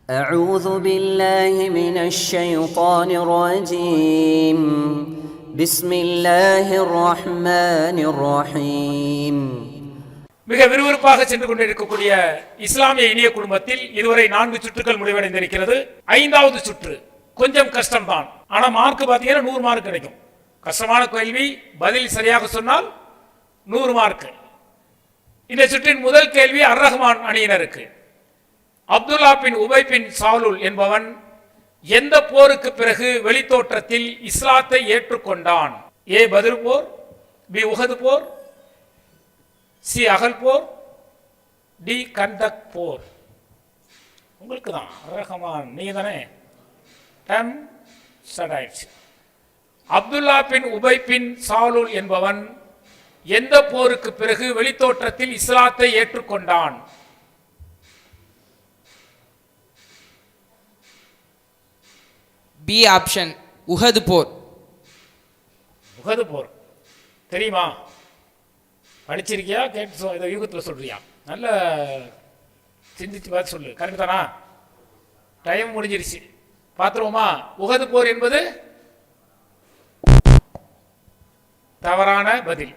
أعوذ بالله من الشيطان الرجيم بسم الله الرحمن الرحيم. மிக விறுவிறுப்பாக சென்று கொண்டிருக்கக்கூடிய இஸ்லாமிய இனிய குடும்பத்தில் இதுவரை 4 சுற்றுகள் முடிவடைந்திருக்கிறது. 5வது சுற்று கொஞ்சம் கஷ்டம்தான், ஆனா மார்க் பாத்தீங்கன்னா 100 மார்க் கிடைக்கும். கஷ்டமான கேள்வி, பதில் சரியாக சொன்னால் 100 மார்க். இந்த சுற்றின் முதல் கேள்வி அர் ரஹ்மான் அணியினருக்கு. அப்துல்லா பின் உபை பின் சாலுல் என்பவன் எந்த போருக்கு பிறகு வெளித்தோற்றத்தில் இஸ்லாத்தை ஏற்றுக்கொண்டான்? ஏ பத்ர் போர், பி உஹது போர், சி அகல் போர், டி கந்தக் போர். உங்களுக்கு தான் ரஹ்மான், நீங்க தானே. டைம் ஸ்டார்ட் ஆயிடுச்சு. அப்துல்லா பின் உபை பின் சாலுல் என்பவன் எந்த போருக்கு பிறகு வெளித்தோற்றத்தில் இஸ்லாத்தை ஏற்றுக்கொண்டான்? பி ஆப்ஷன், உஹது போர். உஹது போர் தெரியுமா? படிச்சிருக்கியா? கேட்டு இதை யூகத்தில் சொல்றியா? நல்ல சிந்திச்சு பார்த்து சொல்லு. கரெக்ட் தானா? டைம் முடிஞ்சிருச்சு, பார்த்துருவோமா? உஹது போர் என்பது தவறான பதில்.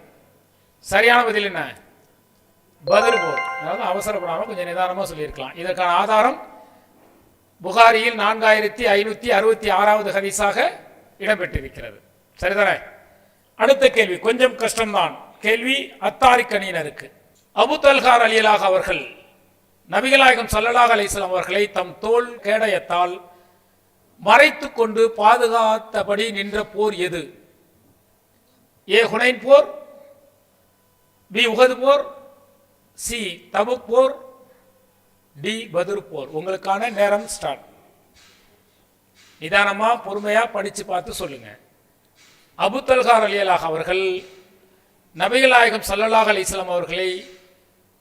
சரியான பதில் என்ன? பத்ர் போர். அதாவது அவசரப்படாமல் கொஞ்சம் நிதானமாக சொல்லியிருக்கலாம். இதற்கான ஆதாரம் புகாரியில் 4566வது ஹதீஸாக இடம்பெற்றிருக்கிறது. சரிதானே? அடுத்த கேள்வி கொஞ்சம் கஷ்டம்தான். கேள்வி அத்தாரிக் அணியினருக்கு. அபு தல்ஹார் ரலியல்லாஹு அவர்கள் நபிகளாயகம் ஸல்லல்லாஹு அலைஹி வஸல்லம் அவர்களை தம் தோள் கேடயத்தால் மறைத்து கொண்டு பாதுகாத்தபடி நின்ற போர் எது? ஏ ஹுனைன் போர், பி உஹது போர், சி தபுக் போர், டி பத்ர் போர். உங்களுக்கான நேரம் ஸ்டார்ட். நிதானமா பொறுமையா படிச்சு பார்த்து சொல்லுங்க. அபு தல்ஹார் ரலியல்லாஹு அவர்கள் நபிகள் நாயகம் ஸல்லல்லாஹு அலைஹி வஸல்லம் அவர்களை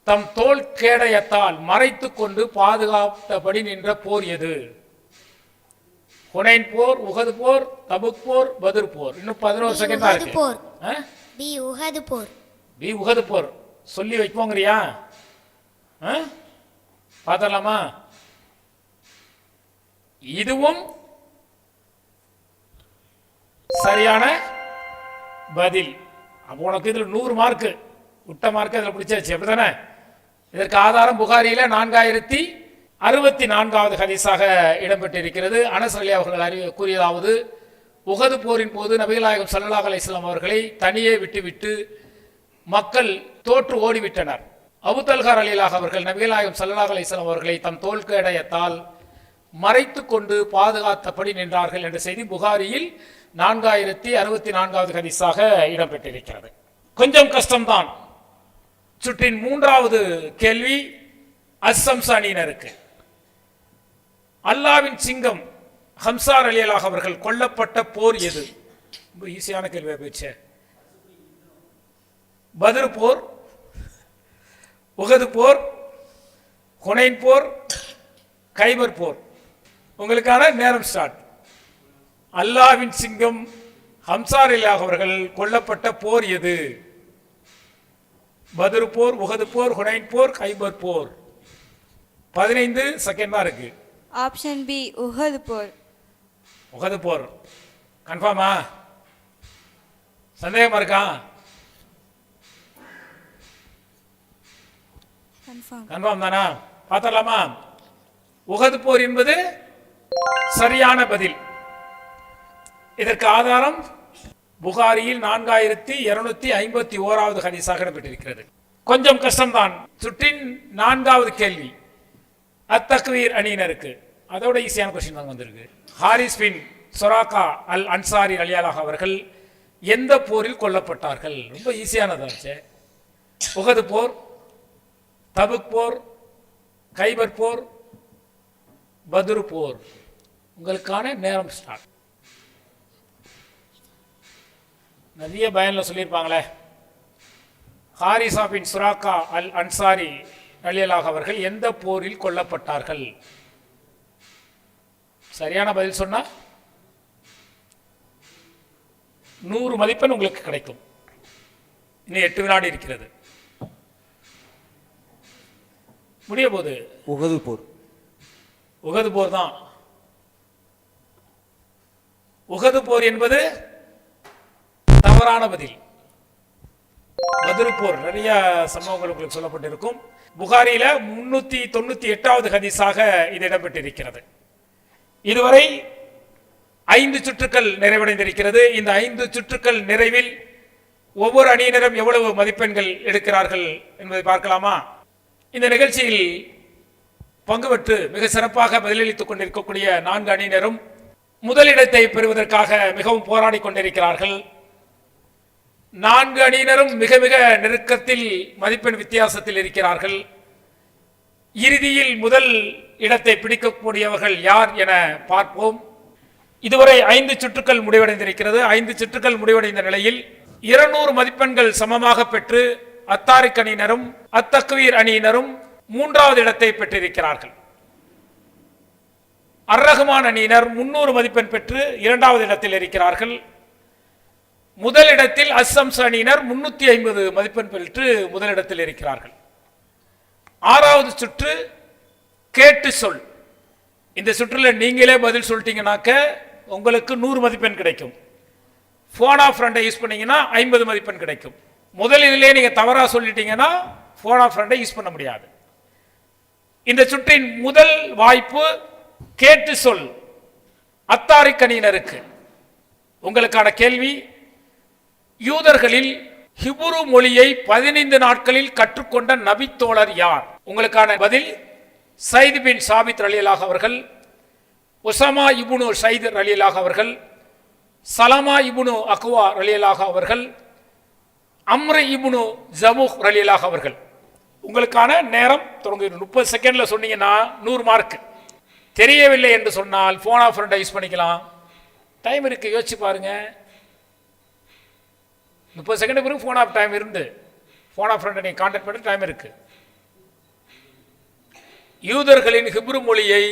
தம் தோள் கேடயத்தால் மறைத்து கொண்டு பாதுகாத்தபடி நின்ற போர் எது? ஹுனைன் போர், உஹது போர், தபுக் போர், பத்ர் போர். இன்னும் 11 செகண்ட் தான் இருக்கு. பி உஹது போர். பி உஹது போர் சொல்லி வைப்போங்கறியா? பார்த்தலாமா? இதுவும் சரியான பதில். அப்போ உனக்கு இதில் 100 மார்க். விட்ட மார்க் இதில் பிடிச்சாச்சு, அப்படித்தானே? இதற்கு ஆதாரம் புகாரியில 4064வது ஹதீஸாக இடம்பெற்றிருக்கிறது. அனஸ் ரலியல்லாஹு அவர்கள் கூறியதாவது, உஹது போரின் போது நபிகள் நாயகம் ஸல்லல்லாஹு அலைஹி வஸல்லம் அவர்களை தனியே விட்டுவிட்டு மக்கள் தோற்று ஓடிவிட்டனர். அபு தல்ஹார் ரலியல்லாஹு அவர்கள் நபிகள் நாயகம் ஸல்லல்லாஹு அலைஹி வஸல்லம் அவர்களை தம் தோள் கேடயத்தால் மறைத்து கொண்டு பாதுகாத்தபடி நின்றார்கள் என்ற செய்தி புகாரியில் 4064வது ஹதீஸாக இடம்பெற்றிருக்கிறது. கொஞ்சம் கஷ்டம்தான். சுற்றின் 3வது கேள்வி அஸ்ஸம்ஸ் அணியினருக்கு. அல்லாவின் சிங்கம் ஹம்சா ரலியல்லாஹு அவர்கள் கொல்லப்பட்ட போர் எது? ரொம்ப ஈஸியான கேள்வியா போச்சு. பத்ர் போர், உஹது போர், ஹுனைன் போர், கைபர் போர். உங்களுக்கான நேரம் ஸ்டார்ட். அல்லாவின் சிங்கம் ஹம்சா ரலியல்லாஹு அவர்கள் கொல்லப்பட்ட போர் எது? பத்ர் போர், உஹது போர், ஹுனைன் போர், கைபர் போர். 15 செகண்ட் தான் இருக்கு. ஆப்ஷன் பி, உஹது போர். உஹது போர் கன்ஃபார்மா? சந்தேகமா இருக்கா? கன்ஃபார்ம் தானா? பார்த்தலாமா? உஹது போர் என்பது சரியான பதில். இதற்கு ஆதாரம் புகாரியில் 4251வது ஹதீஸாக இடம்பெற்றிருக்கிறது. கொஞ்சம் கஷ்டம்தான். சுற்றின் 4வது கேள்வி அத்தக்வீர் அணியினருக்கு. அதோட ஈஸியான கொஸ்டின் தான் வந்திருக்கு. ஹாரிஸ் பின் சொராக்கா அல் அன்சாரி ரலியல்லாஹு அவர்கள் எந்த போரில் கொல்லப்பட்டார்கள்? ரொம்ப ஈஸியானதாச்சு. உஹது போர், தபுக் போர், கைபர் போர், பத்ர் போர். உங்களுக்கான நேரம் ஸ்டார்ட். நிறைய பயன்ல சொல்லியிருப்பாங்களே. ஹாரிசா பின் சுராக்கா அல் அன்சாரி ரலியல்லாஹு அவர்கள் எந்த போரில் கொல்லப்பட்டார்கள்? சரியான பதில் சொன்னா 100 மதிப்பெண் உங்களுக்கு கிடைக்கும். இன்னும் 8 வினாடி இருக்கிறது. முடிய போது உஹது போர். உஹது போர் தான். உஹது போர் என்பது தவறான பதில். பத்ரு போர் நிறைய சம்பவங்கள் உங்களுக்கு சொல்லப்பட்டிருக்கும். புகாரில 398வது ஹதீஸாக இது இடம்பெற்றிருக்கிறது. இதுவரை 5 சுற்றுக்கள் நிறைவடைந்திருக்கிறது. இந்த 5 சுற்றுக்கள் நிறைவில் ஒவ்வொரு அணியினரும் எவ்வளவு மதிப்பெண்கள் எடுக்கிறார்கள் என்பதை பார்க்கலாமா? இந்த நிகழ்ச்சியில் பங்கு பெற்று மிக சிறப்பாக பதிலளித்துக் கொண்டிருக்கக்கூடிய 4 அணியினரும் முதலிடத்தை பெறுவதற்காக மிகவும் போராடி கொண்டிருக்கிறார்கள். 4 அணியினரும் மிக மிக நெருக்கத்தில் மதிப்பெண் வித்தியாசத்தில் இருக்கிறார்கள். இறுதியில் முதல் இடத்தை பிடிக்கக்கூடியவர்கள் யார் என பார்ப்போம். இதுவரை 5 சுற்றுக்கள் முடிவடைந்திருக்கிறது. 5 சுற்றுக்கள் முடிவடைந்த நிலையில் 200 மதிப்பெண்கள் சமமாக பெற்று அத்தாரிக் அணியினரும் அத்தக்வீர் அணியினரும் 3வது இடத்தை பெற்றிருக்கிறார்கள். அர்-ரஹ்மான் அணியினர் 300 மதிப்பெண் பெற்று 2வது இடத்தில் இருக்கிறார்கள். முதலிடத்தில் அஸ்ஸம்ஸ் அணியினர் 350 மதிப்பெண் பெற்று முதலிடத்தில் இருக்கிறார்கள். 6வது சுற்று கேட்டு சொல். இந்த சுற்றில் நீங்களே பதில் சொல்லிட்டீங்கன்னாக்க உங்களுக்கு 100 மதிப்பெண் கிடைக்கும். போன் ஆஃப் ஃப்ரெண்டை யூஸ் பண்ணீங்கன்னா 50 மதிப்பெண் கிடைக்கும். முதலிலே நீங்க தவறா சொல்லிட்டீங்கன்னா போன் ஆஃப் ஃப்ரெண்டை யூஸ் பண்ண முடியாது. இந்த சுற்றின் முதல் வாய்ப்பு கேட்டு சொல் அத்தாரிக் அணியினருக்கு. உங்களுக்கான கேள்வி, யூதர்களில் ஹிப்ரு மொழியை 15 நாட்களில் கற்றுக்கொண்ட நபித்தோழர் யார்? உங்களுக்கான பதில் சைத் பின் சாபித் ரலியல்லாஹு அவர்கள், உஸமா இப்னு ஸைத் ரலியல்லாஹு அவர்கள், சலமா இப்னு அக்வா ரலியல்லாஹு அவர்கள், அம்ரு இப்னு ஜமுஹ் ரலியல்லாஹு அவர்கள். உங்களுக்கான நேரம் தொடங்குகிறது. 30 செகண்ட்ல சொன்னீங்கன்னா 100 மார்க். தெரியவில்லை என்று சொன்னால் போன் ஆஃப் ஃப்ரெண்டை யூஸ் பண்ணிக்கலாம். டைம் இருக்கு, யோசிச்சு பாருங்க. 30 செகண்ட் பிறகு போன் ஆஃப் டைம் இருந்து போன் ஆஃப் ஃப்ரெண்டை நீங்க கான்டாக்ட் பண்ண டைம் இருக்கு. யூதர்களின் ஹிப்ரு மொழியை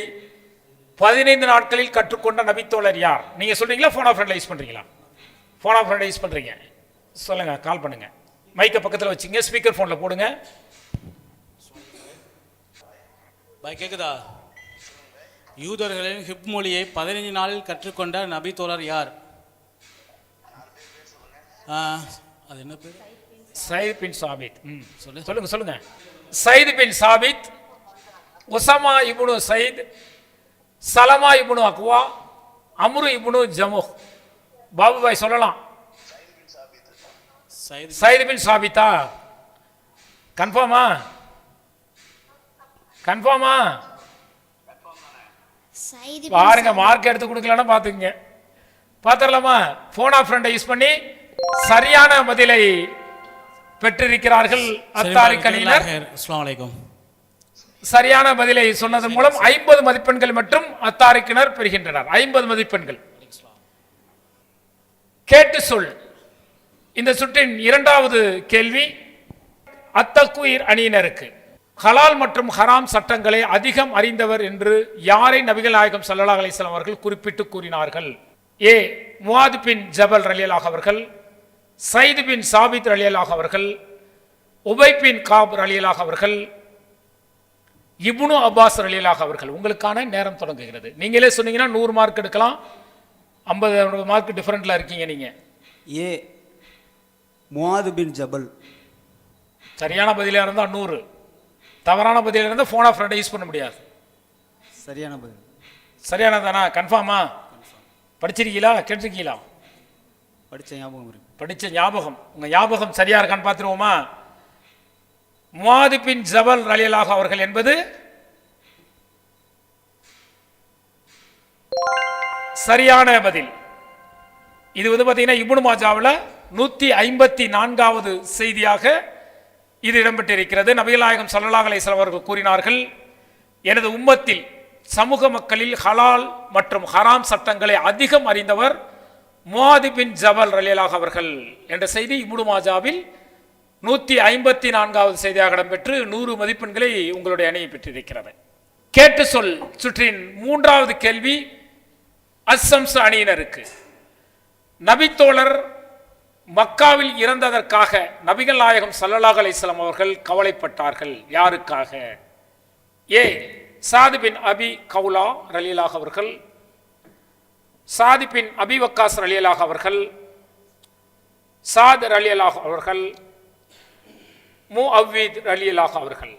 15 நாட்களில் கற்றுக்கொண்ட நபித்தோழர் யார்? நீங்க சொல்றீங்களா போன் ஆஃப் ஃப்ரெண்டை யூஸ் பண்றீங்களா? போன் ஆஃப் ஃப்ரெண்டை யூஸ் பண்றீங்க, சொல்லுங்க, கால் பண்ணுங்க. மைக்கை பக்கத்தில் வச்சுங்க, ஸ்பீக்கர் போன்ல போடுங்க. பாய் கேக்குதா? யூதர்களின் ஹிப் மொழியை 15 நாளில் கற்றுக்கொண்ட நபி தோழர் யார்? அது என்ன பேர்? சைத் பின் சாபித். சொல்லுங்க சொல்லுங்க. சைத் பின் சாபித், உஸமா இப்னு ஸைத், சலமா இப்னு அக்வா, அம்ரு இப்னு ஜமுஹ். பாபு பாய் சொல்லலாம். சைத் பின் சாபித்தா? கன்ஃபார்மா? கன்ஃபார்மா? பாருங்க, மார்க் எடுத்து கொடுக்கலன்னா பாத்துங்க. பாத்திரலாமா? போன் ஆஃப் ஃப்ரெண்டை யூஸ் பண்ணி சரியான பதிலை பெற்றிருக்கிறார்கள் அத்தாரிக் அணியினர். அஸ்ஸலாமு அலைக்கும். சரியான பதிலை சொன்னதன் மூலம் 50 மதிப்பெண்கள் மற்றும் அத்தாரிக்கினர் பெறுகின்றனர். 50 மதிப்பெண்கள். கேட்டு சொல். இந்த சுற்றின் 2வது கேள்வி அத்தக்வீர் அணியினருக்கு. ஹலால் மற்றும் ஹராம் சட்டங்களை அதிகம் அறிந்தவர் என்று யாரை நபிகள் நாயகம் ஸல்லல்லாஹு அலைஹி வஸல்லம் அவர்கள் குறிப்பிட்டு கூறினார்கள்? ஏ முஆத் பின் ஜபல் ரலியல்லாஹு அவர்கள், சைத் பின் சாபித் ரலியல்லாஹு அவர்கள், உபை பின் காப் ரலியல்லாஹு அவர்கள், இப்னு அப்பாஸ் ரலியல்லாஹு அவர்கள். உங்களுக்கான நேரம் தொடங்குகிறது. நீங்களே சொன்னீங்கன்னா 100 மார்க் எடுக்கலாம். 50 மார்க் டிஃபரெண்ட்ல இருக்கீங்க நீங்க. ஏ முஆத் பின் ஜபல். சரியான பதிலாக இருந்தால் 100, தவறான பதிலாக இருந்தால் போன் ஆஃப் ஃப்ரெண்டை யூஸ் பண்ண முடியாது. சரியான பதில். சரியானதானா? கன்ஃபார்மா? படிச்சிருக்கீங்களா? கேட்டிருக்கீங்களா? படித்த ஞாபகம் இருக்கு. படிச்ச ஞாபகம். உங்க ஞாபகம் சரியா இருக்கான்னு பார்த்துருவோமா? முஆத் பின் ஜபல் ரலியல்லாஹு அவர்கள் என்பது சரியான பதில். இது பார்த்தீங்கன்னா இப்னு மாஜாவில் 154வது செய்தியாக இது இடம்பெற்றிருக்கிறது. நபிகள் நாயகம் ஸல்லல்லாஹு அலைஹி வஸல்லம் அவர்கள் கூறினார்கள், எனது உம்மத்தில் சமூக மக்களில் ஹலால் மற்றும் ஹராம் சட்டங்களை அதிகம் அறிந்தவர் முஆத் பின் ஜபல் ரலியல்லாஹு அவர்கள் என்ற செய்தி இப்னு மாஜாவில் 154வது செய்தியாக இடம்பெற்று 100 மதிப்பெண்களை உங்களுடைய அணியை பெற்றிருக்கிறது. கேட்டு சொல் சுற்றின் 3வது கேள்வி அஸ்ஸம்ஸ் அணியினருக்கு. நபித்தோழர் மக்காவில் இறந்ததற்காக நபிகள் நாயகம் ஸல்லல்லாஹு அலைஹி வஸல்லம் அவர்கள் கவலைப்பட்டார்கள். யாருக்காக? ஏ சாத் பின் அபி கவுலா ரலியல்லாஹு அவர்கள், சாத் பின் அபி வக்காஸ் ரலியல்லாஹு அவர்கள், சாத் ரலியல்லாஹு அவர்கள், முஅவ்வித் ரலியல்லாஹு அவர்கள்.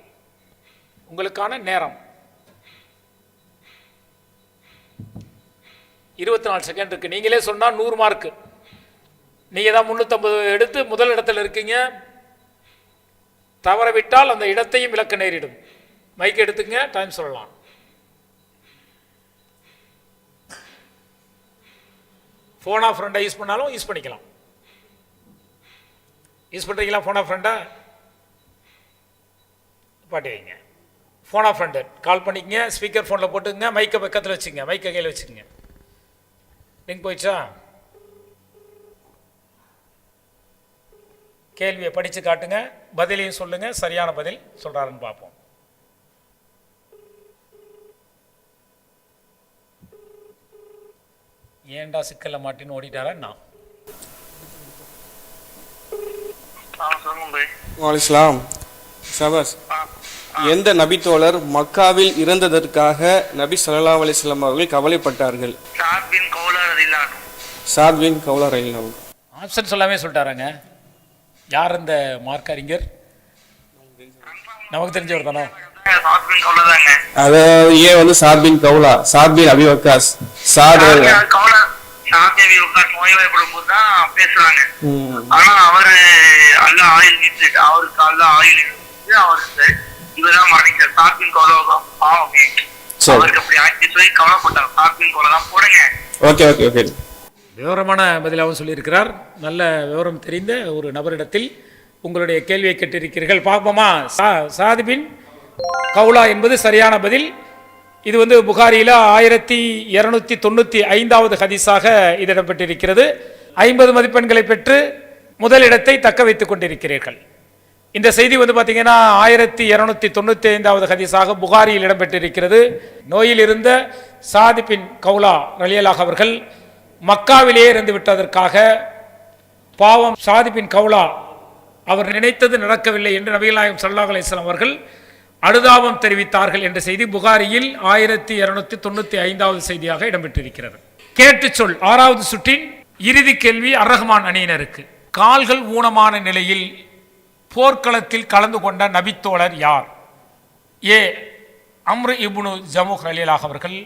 உங்களுக்கான நேரம் 24 செகண்ட் இருக்கு. நீங்களே சொன்னா 100 மார்க். நீங்க தான் 350 எடுத்து முதல் இடத்துல இருக்கீங்க. தவறவிட்டால் அந்த இடத்தையும் இழக்க நேரிடும். மைக் எடுத்துங்க, டைம் சொல்லலாம். போன் ஆஃப் ஃப்ரெண்டை யூஸ் பண்ணாலும் யூஸ் பண்ணிக்கலாம். யூஸ் பண்றீங்களா போன் ஆஃப் ஃப்ரெண்டை? பாட்டி வைங்க. போன் ஆஃப் ஃப்ரெண்டு கால் பண்ணிக்கங்க, ஸ்பீக்கர் ஃபோனில் போட்டுங்க, மைக்கை பக்கத்தில் வச்சுங்க, மைக்கை கையில் வச்சுக்கோங்க. லிங்க் போயிடுச்சா? கேள்வியை படித்து காட்டுங்க, பதிலையும் சொல்லுங்க, சரியான பதில் சொல்றாருன்னு பார்ப்போம். ஏண்டா சிக்கல்ல மாட்டின்னு ஓடிட்டாரா நான்? வாலிஸ்லாம் ஷபாஸ். எந்த நபித்தோழர் மக்காவில் இறந்ததற்காக நபி ஸல்லல்லாஹு அலைஹி வஸல்லம் அவர்கள் கவலைப்பட்டார்கள்? சாத் பின் கௌலா ரலியல்லாஹு. ஆப்ஷன் சொல்லாமே சொல்லிட்டாராங்க. யார் இந்த மார்க் அறிஞர்? நமக்கு தெரிஞ்சவர் தானே. அது ஏன் வந்து சாத் பின் கௌலா, சாத் பின் அபி வக்காஸ், சாத் நோய்வாய்ப்படும் போது தான் பேசுறாங்க. ஆனா அவரு அல்ல ஆயில் நீட்டு, அவருக்கு அல்ல ஆயில் அவருக்கு இவதான் மரணிச்சார். சாப்பின் கோலம் பாவம் அவருக்கு அப்படி ஆட்சி சொல்லி கவலைப்பட்டார். சாப்பின் கோலம் தான் போடுங்க. Okay okay okay. விவரமான பதிலாகவும் சொல்லியிருக்கிறார். நல்ல விவரம் தெரிந்த ஒரு நபரிடத்தில் உங்களுடைய கேள்வியை கேட்டிருக்கிறீர்கள். பார்ப்போமா? சாத் பின் கௌலா என்பது சரியான பதில். இது வந்து புகாரியில் 1295வது ஹதீஸாக இது இடம்பெற்றிருக்கிறது. 50 மதிப்பெண்களை பெற்று முதலிடத்தை தக்க வைத்துக் கொண்டிருக்கிறீர்கள். இந்த செய்தி வந்து பார்த்தீங்கன்னா 1295வது ஹதீஸாக புகாரியில் இடம்பெற்றிருக்கிறது. நோயில் இருந்த சாத் பின் கௌலா ரலியல்லாஹு அவர்கள் மக்காவிலேயே இருந்து விட்டதற்காக பாவம் சாத் பின் கௌலா அவர் நினைத்தது நடக்கவில்லை என்று நபிகள் நாயகம் ஸல்லல்லாஹு அலைஹி வஸல்லம் அவர்கள் அனுதாபம் தெரிவித்தார்கள் என்ற செய்தி புகாரியில் 1295வது செய்தியாக இடம்பெற்றிருக்கிறது. கேட்டு சொல் 6வது சுற்றின் இறுதி கேள்வி அர்-ரஹ்மான் அணியினருக்கு. கால்கள் ஊனமான நிலையில் போர்க்களத்தில் கலந்து கொண்ட நபித்தோழர் யார்? ஏ அம்ரு இப்னு ஜமுஹ் ரலியல்லாஹு அவர்கள்,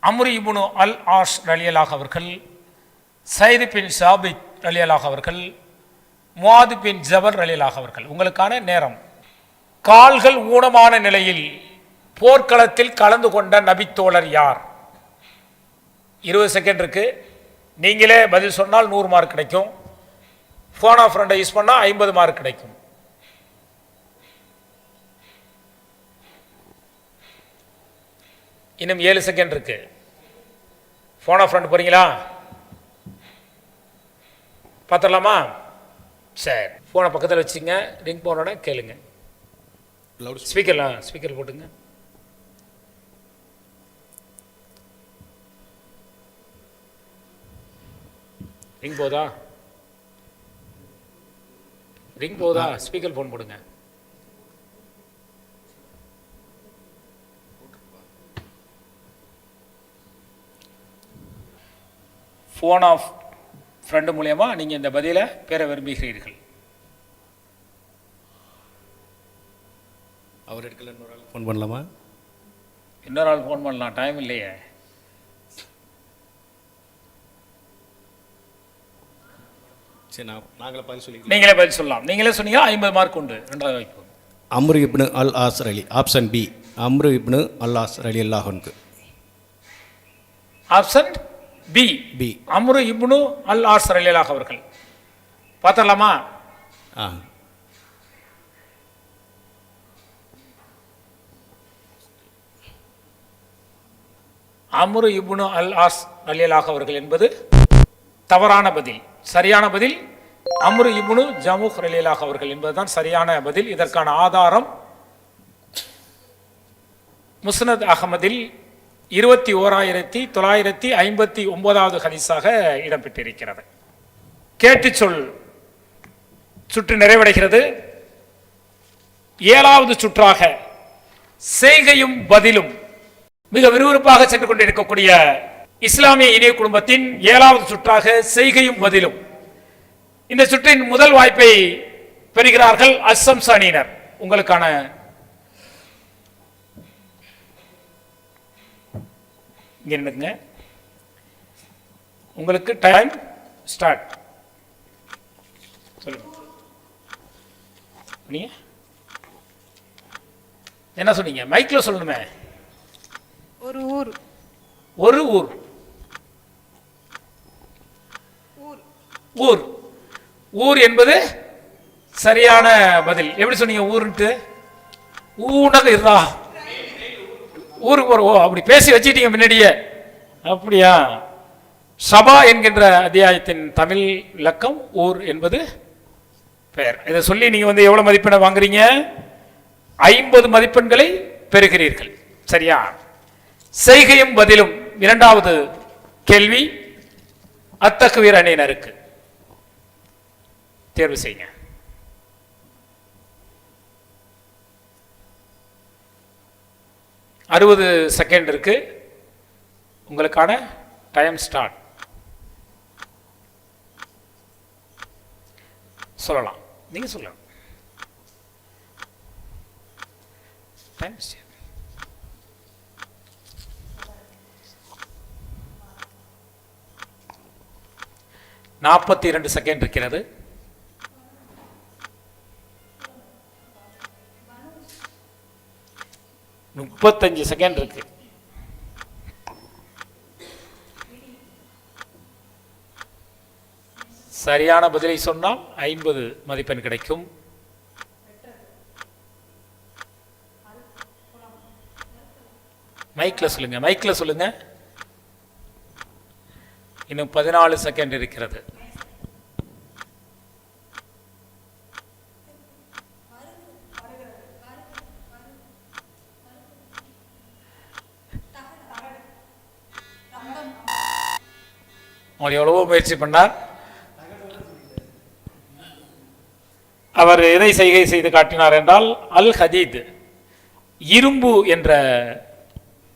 அம்ரு இப்னு அல் ஆஸ் ரலியல்லாஹு அவர்கள், சைத் பின் சாபித் ரலியல்லாஹு அவர்கள், முஆத் பின் ஜபல் ரலியல்லாஹு அவர்கள். உங்களுக்கான நேரம். கால்கள் ஊனமான நிலையில் போர்க்களத்தில் கலந்து கொண்ட நபித்தோழர் யார்? 20 செகண்ட் இருக்கு. நீங்களே பதில் சொன்னால் 100 மார்க் கிடைக்கும். போன் ஆஃப் ஃப்ரெண்டை யூஸ் பண்ணால் 50 மார்க் கிடைக்கும். இன்னும் 7 செகண்ட் இருக்கு. போன் ஆஃப் ஃப்ரெண்ட் போறீங்களா? பார்த்துடலாமா? சரி, போனை பக்கத்தில் வச்சுங்க, ரிங் போனோட கேளுங்க. ஸ்பீக்கர் போட்டுங்க. ரிங் போதா? ஸ்பீக்கர் போன் போடுங்க. ஃபோன் ஆஃப் ஃப்ரெண்டு மூலயமா நீங்கள் இந்த பதிலை பெற விரும்புகிறீர்கள். அவர் எடுக்கல, இன்னொரு ஆள் ஃபோன் பண்ணலாமா? இன்னொரு ஆள் ஃபோன் பண்ணலாம், டைம் இல்லையே. சரி, நாங்களே பதில் சொல்லி நீங்களே பதில் சொல்லலாம். நீங்களே சொன்னீங்கன்னா 50 மார்க் உண்டு. 2வது வாய்ப்பு. அம்ரு இப்னு அல் ஆஸ் ரலி. ஆப்ஷன் பி அம்ரு இப்னு அல் ஆஸ் ரலியல்லாஹு அன்ஹு. ஆப்ஷன் பி அம்ரு இப்னு அல் ஆஸ் ரலியல்லாஹு அவர்கள். பார்த்தலாமா? அம்ரு இப்னு அல் ஆஸ் ரலியல்லாஹு அவர்கள் என்பது தவறான பதில். சரியான பதில் அம்ரு இப்னு ஜமுஹ் ரலியல்லாஹு அவர்கள் என்பதுதான் சரியான பதில். இதற்கான ஆதாரம் முஸ்னத் அஹ்மதில் 21959வது ஹதீஸாக இடம்பெற்றிருக்கிறது. கேட்டு சொல் சுற்று நிறைவடைகிறது. 7வது சுற்றாக செய்கையும் பதிலும் மிக விறுவிறுப்பாக சென்று கொண்டிருக்கக்கூடிய இஸ்லாமிய இணைய குடும்பத்தின் 7வது சுற்றாக செய்கையும் பதிலும். இந்த சுற்றின் முதல் வாய்ப்பை பெறுகிறார்கள் அஸ்ஸம்ஸ் அணியினர். உங்களுக்கான இங்க உங்களுக்கு டைம் ஸ்டார்ட். சொல்லுங்க, நீங்க என்ன சொன்னீங்க? மைக்ல சொல்லணுமே. ஒரு ஊர். ஒரு ஊர். ஊர் ஊர் என்பது சரியான பதில். எப்படி சொன்னீங்க ஊருன்ட்டு? ஊனக இருந்தா ஊருக்கு ஒரு அப்படி பேசி வச்சுட்டீங்க முன்னாடியே. அப்படியா? சபா என்கின்ற அத்தியாயத்தின் தமிழ் விளக்கம் ஊர் என்பது பெயர். இதை சொல்லி நீங்க வந்து எவ்வளவு மதிப்பெண்ணை வாங்குறீங்க? 50 மதிப்பெண்களை பெறுகிறீர்கள். சரியா? செய்கையும் பதிலும் 2வது கேள்வி அத்தகுவீர் அணியினருக்கு. தேர்வு செய்யுங்க. அறுபது செகண்ட் இருக்கு. உங்களுக்கான டைம் ஸ்டார்ட். சொல்லலாம், நீங்க சொல்லலாம். டைம் 42 செகண்ட் இருக்கிறது. முப்பத்தஞ்சு செகண்ட் இருக்கு. சரியான பதிலை சொன்னால் 50 மதிப்பெண் கிடைக்கும். மைக்ல சொல்லுங்க, மைக்ல சொல்லுங்க. இன்னும் 14 செகண்ட் இருக்கிறது. அவர் எவ்வளவோ முயற்சி பண்ணார். அவர் எதை செய்கை செய்து காட்டினார் என்றால் அல் ஹதீத், இரும்பு என்ற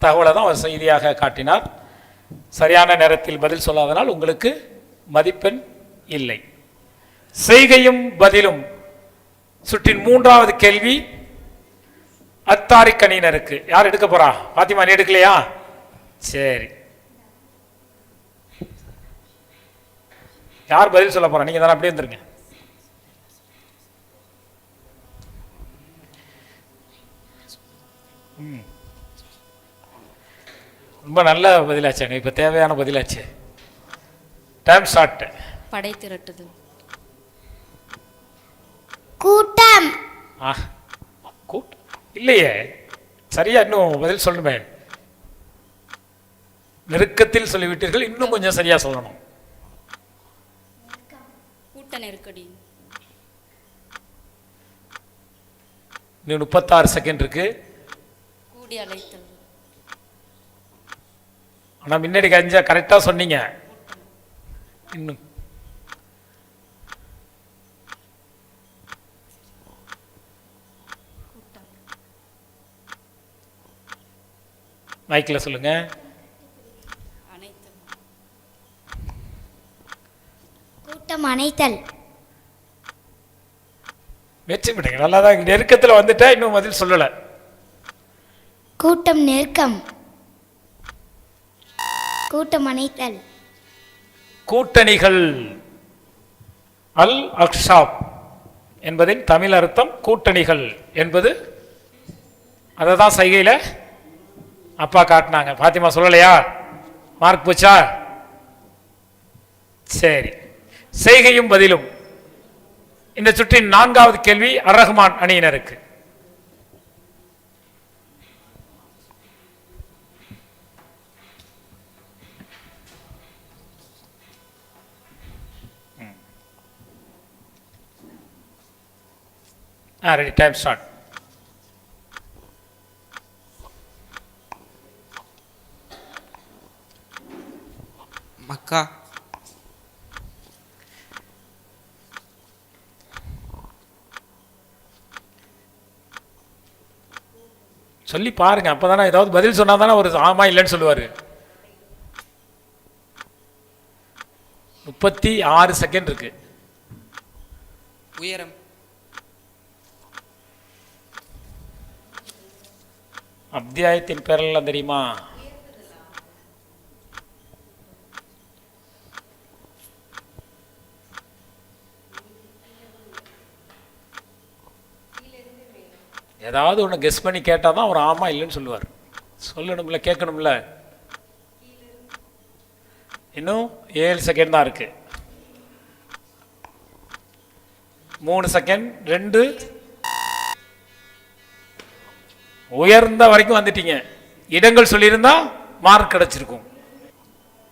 தகவலை தான் அவர் செய்தியாக காட்டினார். சரியான நேரத்தில் பதில் சொல்லாதனால் உங்களுக்கு மதிப்பெண் இல்லை. செய்கையும் பதிலும் சுற்றின் 3வது கேள்வி அத்தாரிக் அணியினருக்கு. யார் எடுக்க போறா? பாத்திமா, நீ எடுக்கலையா? சரி, யார் பதில் சொல்ல போறா? நீங்க தானே, அப்படியே வந்துருங்க. ரொம்ப நல்ல பதிலாச்சாங்க. இப்ப தேவையான பதிலாச்சு. Time start. படை திரட்டுது. கூட்டம். இல்லையே, சரியா இன்னும் பதில் சொல்லணுமே. நெருக்கத்தில் சொல்லிவிட்டீர்கள், இன்னும் கொஞ்சம் சரியா சொல்லணும். கூட்ட நெருக்கடி. இன்னும் 36 செகண்ட் இருக்கு. கூடி அழைத்தல். ஆனா முன்னாடி கஞ்சா கரெக்டா சொன்னீங்க. இன்னும் மைக்ல சொல்லுங்க. கூட்டம் அணைத்தல். முயற்சி பண்ணுங்க, நல்லாதான். நெருக்கத்தில் வந்துட்டா இன்னும் பதில் சொல்லல. கூட்டம் நெருக்கம். கூட்டம் அணைத்தல். கூட்டணிகள். அல் அக்ஷாப் என்பதின் தமிழ் அர்த்தம் கூட்டணிகள் என்பது. அதை தான் சைகையில் அப்பா காட்டினாங்க. பாத்திமா சொல்லலையா? மார்க் போச்சா? சரி, செய்கையும் பதிலும் இந்த சுற்றின் 4வது கேள்வி அர்-ரஹ்மான் அணியினருக்கு. Ready, time start. மக்கா. சொல்லி பாருங்க, அப்பதானே ஏதாவது பதில் சொன்னா தானே ஒரு ஆமா இல்லைன்னு சொல்லுவாரு. 36 செகண்ட் இருக்கு. உயரம். அத்தியாயத்தின் பேரெல்லாம் தெரியுமா? ஏதாவது ஒன்று கெஸ் பண்ணி கேட்டால் தான் அவர் ஆமா இல்லைன்னு சொல்லுவார். சொல்லணும்ல, கேட்கணும்ல. இன்னும் 7 செகண்ட் தான் இருக்கு. 3 செகண்ட், 2. உயர்ந்த வரைக்கும் வந்துட்டீங்க. இடங்கள் சொல்லியிருந்தா மார்க் கிடைச்சிருக்கும்.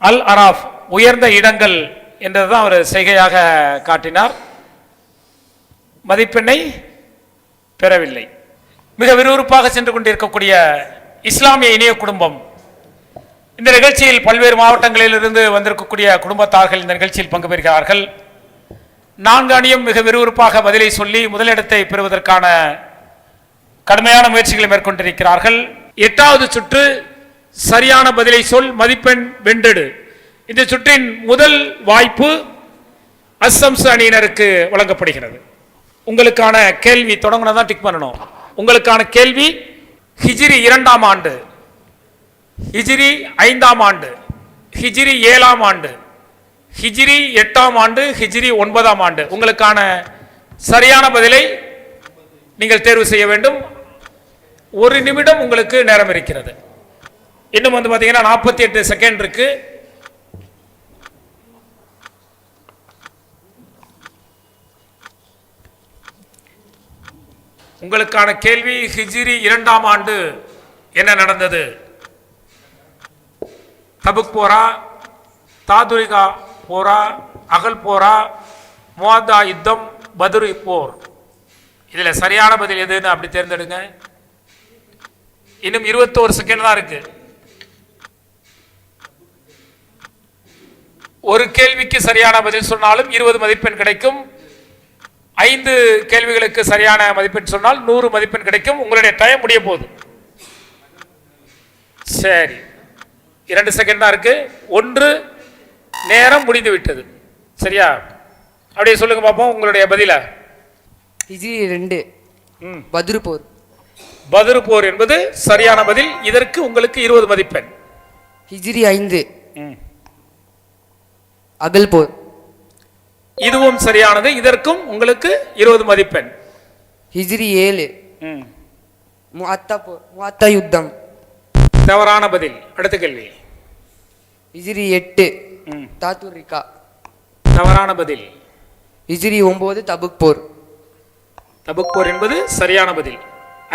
அல் அராஃப், உயர்ந்த இடங்கள் என்றதுதான் அவர் செய்கையாக காட்டினார். மதிப்பெண்ணை பெறவில்லை. மிக விறுவிறுப்பாக சென்று கொண்டிருக்கக்கூடிய இஸ்லாமிய இணைய குடும்பம். இந்த நிகழ்ச்சியில் பல்வேறு மாவட்டங்களில் இருந்து வந்திருக்கக்கூடிய குடும்பத்தார்கள் இந்த நிகழ்ச்சியில் பங்கு பெறுகிறார்கள். 4 அணியும் மிக விறுவிறுப்பாக பதிலை சொல்லி முதலிடத்தை பெறுவதற்கான கடுமையான முயற்சிகளை மேற்கொண்டிருக்கிறார்கள். 8வது சுற்று சரியான பதிலை சொல், மதிப்பெண் வென்றெடு. இந்த சுற்றின் முதல் வாய்ப்பு அஸ்ஸம்ஸ் அணியினருக்கு வழங்கப்படுகிறது. உங்களுக்கான கேள்வி தொடங்கினதான் டிக் பண்ணணும். உங்களுக்கான கேள்வி ஹிஜ்ரி 2ஆம் ஆண்டு, ஹிஜ்ரி 5ஆம் ஆண்டு, ஹிஜ்ரி 7ஆம் ஆண்டு, ஹிஜ்ரி 8ஆம் ஆண்டு, ஹிஜ்ரி 9ஆம் ஆண்டு. உங்களுக்கான சரியான பதிலை நீங்கள் தேர்வு செய்ய வேண்டும். 1 நிமிடம் உங்களுக்கு நேரம் இருக்கிறது. இன்னும் பார்த்தீங்கன்னா 48 செகண்ட் இருக்கு. உங்களுக்கான கேள்வி ஹிஜ்ரி 2ஆம் ஆண்டு என்ன நடந்தது? தபுக் போரா, தாதுரிகா போரா, அகல் போரா, முவாதா யுத்தம், பத்ரு போர். இதுல சரியான பதில் எதுன்னு அப்படி தேர்ந்தெடுங்க. இன்னும் 21 செகண்ட் தான் இருக்கு. ஒரு கேள்விக்கு சரியான பதில் சொன்னாலும் 20 மதிப்பெண் கிடைக்கும். 5 கேள்விகளுக்கு சரியான மதிப்பெண் சொன்னால் 100 மதிப்பெண் கிடைக்கும். உங்களுடைய டைம் முடிய போகுது. சரி, 2 செகண்ட் தான் இருக்கு. 1 நேரம் முடிந்து விட்டது. சரியா? அப்படியே சொல்லுங்க பார்ப்போம் உங்களுடைய பதில. ஹிஜ்ரி 2 பத்ரு போர். பத்ரு போர் என்பது சரியான பதில். இதற்கு உங்களுக்கு 20 மதிப்பெண். ஹிஜ்ரி 5 அகல் போர். இதுவும் சரியானது. இதற்கும் உங்களுக்கு 20 மதிப்பெண். ஹிஜ்ரி 7 முஅத்தா யுத்தம். தவறான பதில். அடுத்த கேள்வி. ஹிஜ்ரி 8 தாத்துரிகா. தவறான பதில். ஹிஜ்ரி 9 தபுக் போர். தபுக் போர் என்பது சரியான பதில்.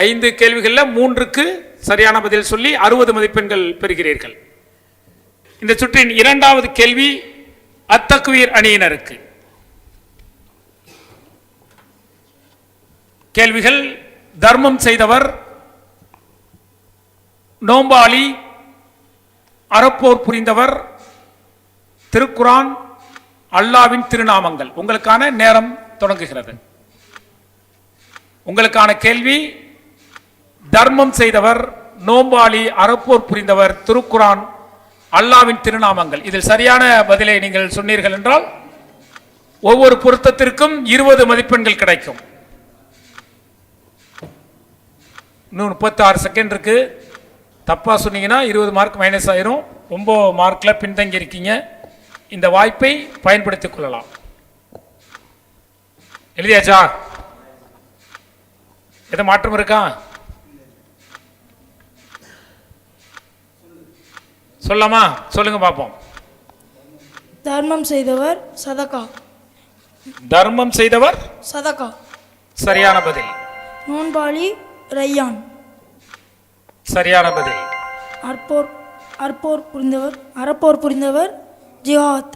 5 கேள்விகளில் 3க்கு சரியான பதில் சொல்லி 60 மதிப்பெண்கள் பெறுகிறீர்கள். இந்த சுற்றின் 2வது கேள்வி அத்தக்வீர் அணியினருக்கு. கேள்விகள்: தர்மம் செய்தவர், நோம்பாளி, அறப்போர் புரிந்தவர், திருக்குரான், அல்லாவின் திருநாமங்கள். உங்களுக்கான நேரம் தொடங்குகிறது. உங்களுக்கான கேள்வி தர்மம் செய்தவர், நோம்பாளி, அறப்போர் புரிந்தவர், திருக்குரான், அல்லாவின் திருநாமங்கள். இதில் சரியான பதிலை நீங்கள் சொன்னீர்கள் என்றால் ஒவ்வொரு பொருத்தத்திற்கும் 20 மதிப்பெண்கள் கிடைக்கும். இன்னும் 36 செகண்ட் இருக்கு. தப்பா சொன்னீங்கன்னா 20 மார்க் மைனஸ் ஆயிரும். ரொம்ப மார்க்ல பின்தங்கி இருக்கீங்க. இந்த வாய்ப்பை பயன்படுத்திக் கொள்ளலாம். எழுதியாச்சா? எதை மாற்றம் இருக்கா? சொல்லாமா? சொல்லுங்க பார்ப்போம். தர்மம் செய்தவர் சதகா. தர்மம் செய்தவர் சதகா சரியான பதில். நோன்பாளி ரையான். சரியான பதில். அறப்போர் புரிந்தவர் ஜிஹாத்.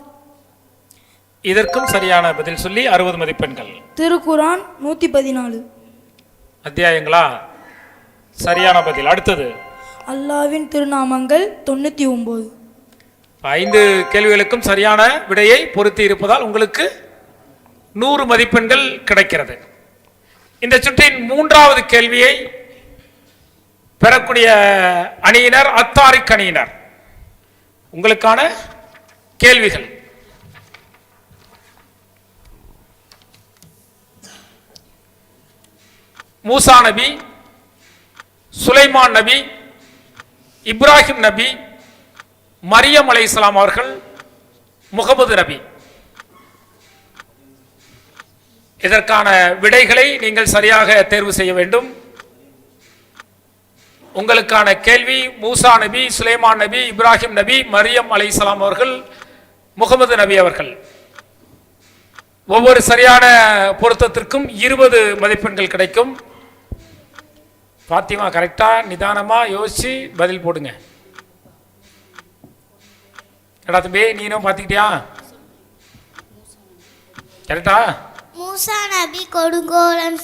இதற்கும் சரியான பதில் சொல்லி 60 மதிப்பெண்கள். திருக்குரான் 114 அத்தியாயங்களா? சரியான பதில். அடுத்தது அல்லாவின் திருநாமங்கள் 99. 5 கேள்விகளுக்கும் சரியான விடையை பொருத்தி இருப்பதால் உங்களுக்கு 100 மதிப்பெண்கள் கிடைக்கிறது. இந்த சுற்றின் 3வது கேள்வியை பெறக்கூடிய அணியினர் அத்தாரிக் அணியினர். உங்களுக்கான கேள்விகள். மூசா நபி, சுலைமான் நபி, இப்ராஹிம் நபி, மரியம் அலைஹிஸ்ஸலாம் அவர்கள், முகமது நபி. இதற்கான விடைகளை நீங்கள் சரியாக தேர்வு செய்ய வேண்டும். உங்களுக்கான கேள்வி: மூசா நபி, சுலைமான் நபி, இப்ராஹிம் நபி, மரியம் அலைஹிஸ்ஸலாம் அவர்கள், முகமது நபி அவர்கள். ஒவ்வொரு சரியான பொருத்தத்திற்கும் 20 மதிப்பெண்கள் கிடைக்கும். பாத்திமா கரெக்டா நிதானமா யோசிச்சு பதில் போடுங்க. எடா தம்பி, நீனும் பாத்துக்கிட்டியா? கரெக்டா? மூசா நபி கொடுங்கோலன்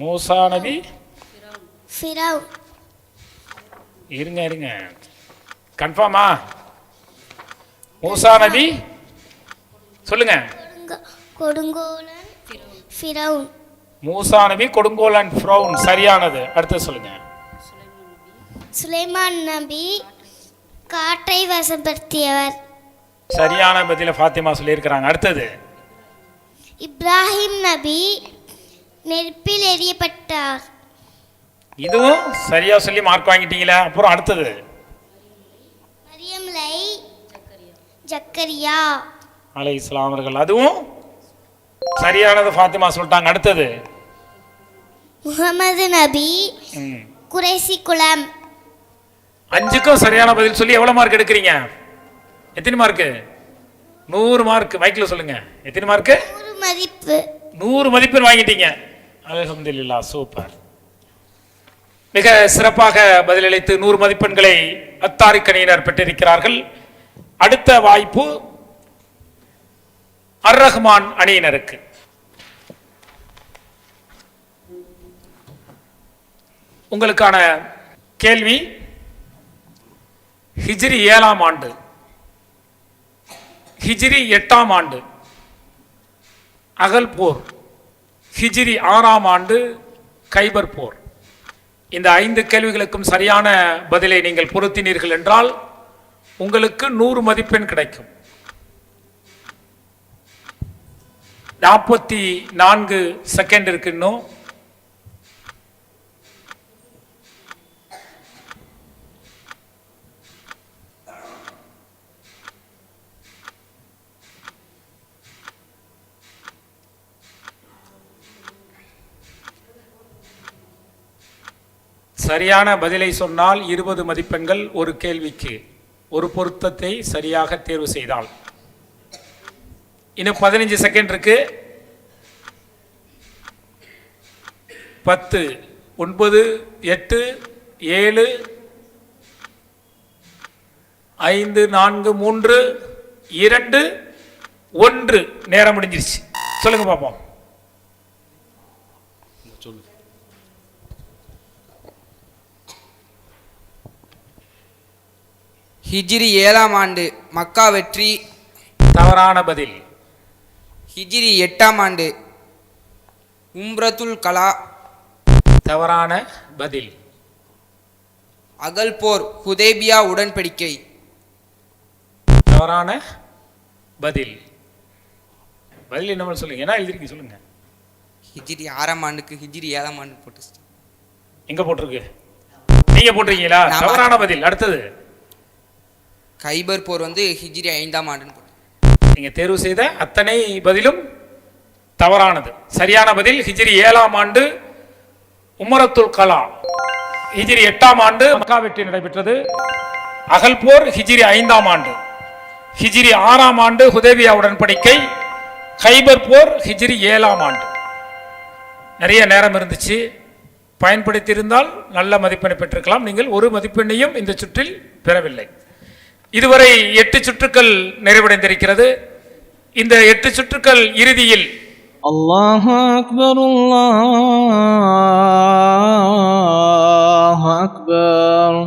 மூசா நபி ஃபிரௌன். இருங்க கன்ஃபார்மா? மூசா நபி சொல்லுங்க. கொடுங்கோலன் ஃபிரௌன். மூசா நபி கொடுங்கோலன் ஃபிரௌன் சரியானது. அடுத்து சொல்லுங்க. சுலைமான் நபி காற்றை வசப்படுத்தியவர். சரியான பதில ஃபாத்திமா சொல்லியிருக்கிறாங்க. அடுத்தது. இப்ராஹிம் நபி நெருப்பில் எரியப்பட்டார். இதுவும் சரியா சொல்லி மார்க் வாங்கிட்டீங்களா? அப்புறம் அடுத்தது. மரியம்லை ஜக்கரியா அலைஹிஸ்ஸலாம் அவர்கள், அதுவும் சரியானது. ஃபாத்திமா சொல்லிட்டாங்க. அடுத்தது. முகமது நபி குறைசி குலம். 5க்கும் சரியான பதில் சொல்லி எவ்வளவு மார்க் எடுக்கிறீங்க? எத்தனை மார்க்கு? 100 மார்க். மைக்ல சொல்லுங்க. எத்தனை மார்க்கு? 100 மதிப்பு. 100 மதிப்பெண் வாங்கிட்டீங்க. அல்ஹம்துலில்லாஹ், சூப்பர். மிக சிறப்பாக பதிலளித்து 100 மதிப்பெண்களை அத்தாரிக் அணியினர் பெற்றிருக்கிறார்கள். அடுத்த வாய்ப்பு அர் ரஹ்மான் அணியினருக்கு. உங்களுக்கான கேள்வி: ஹிஜ்ரி 7ஆம் ஆண்டு, ஹிஜ்ரி 8ஆம் ஆண்டு அகல் போர், ஹிஜ்ரி 6ஆம் ஆண்டு கைபர் போர். இந்த 5 கேள்விகளுக்கும் சரியான பதிலை நீங்கள் பொருத்தினீர்கள் என்றால் உங்களுக்கு 100 மதிப்பெண் கிடைக்கும். 44 செகண்ட் இருக்கு இன்னும். சரியான பதிலை சொன்னால் 20 மதிப்பெண்கள் ஒரு கேள்விக்கு. ஒரு பொருத்தத்தை சரியாக தேர்வு செய்தால். இன்னும் 15 செகண்ட் இருக்கு. 10, 9, 8, 7, 5, 4, 3, 2, 1. நேரம் முடிஞ்சிருச்சு. சொல்லுங்க பாப்போம். ஹிஜ்ரி 7ஆம் ஆண்டு மக்கா வெற்றி. தவறான பதில். ஹிஜ்ரி 8ஆம் ஆண்டு உம்ரத்துல் கலா. தவறான பதில். அகல் போர் ஹுதைபியா உடன்படிக்கை. தவறான பதில். பதில் என்ன சொல்லுங்க. என்ன எழுதிருக்கு சொல்லுங்க. ஹிஜ்ரி 6ஆம் ஆண்டுக்கு ஹிஜ்ரி 7ஆம் ஆண்டு போட்டு. எங்க போட்டிருக்கு? நீங்க போட்டிருக்கீங்களா? தவறான பதில். அடுத்தது. கைபர் போர் ஹிஜ்ரி 5ஆம் ஆண்டு. நீங்க தேர்வு செய்த அத்தனை பதிலும் தவறானது. சரியான பதில் ஹிஜ்ரி 7ஆம் ஆண்டு உமரத்துல் கலா. ஹிஜ்ரி 8ஆம் ஆண்டு மக்கா வெற்றி நடைபெற்றது. அகல் போர் ஹிஜ்ரி 5ஆம் ஆண்டு. ஹிஜ்ரி 6ஆம் ஆண்டு ஹுதைபியா உடன்படிக்கை. கைபர் போர் ஹிஜ்ரி 7ஆம் ஆண்டு. நிறைய நேரம் இருந்துச்சு. பயன்படுத்தியிருந்தால் நல்ல மதிப்பெண்ணை பெற்றிருக்கலாம். நீங்கள் ஒரு மதிப்பெண்ணையும் இந்த சுற்றில் பெறவில்லை. இதுவரை 8 சுற்றுக்கள் நிறைவடைந்திருக்கிறது. இந்த 8 சுற்றுக்கள் இறுதியில் அல்லாஹு அக்பர், அல்லாஹு அக்பர்.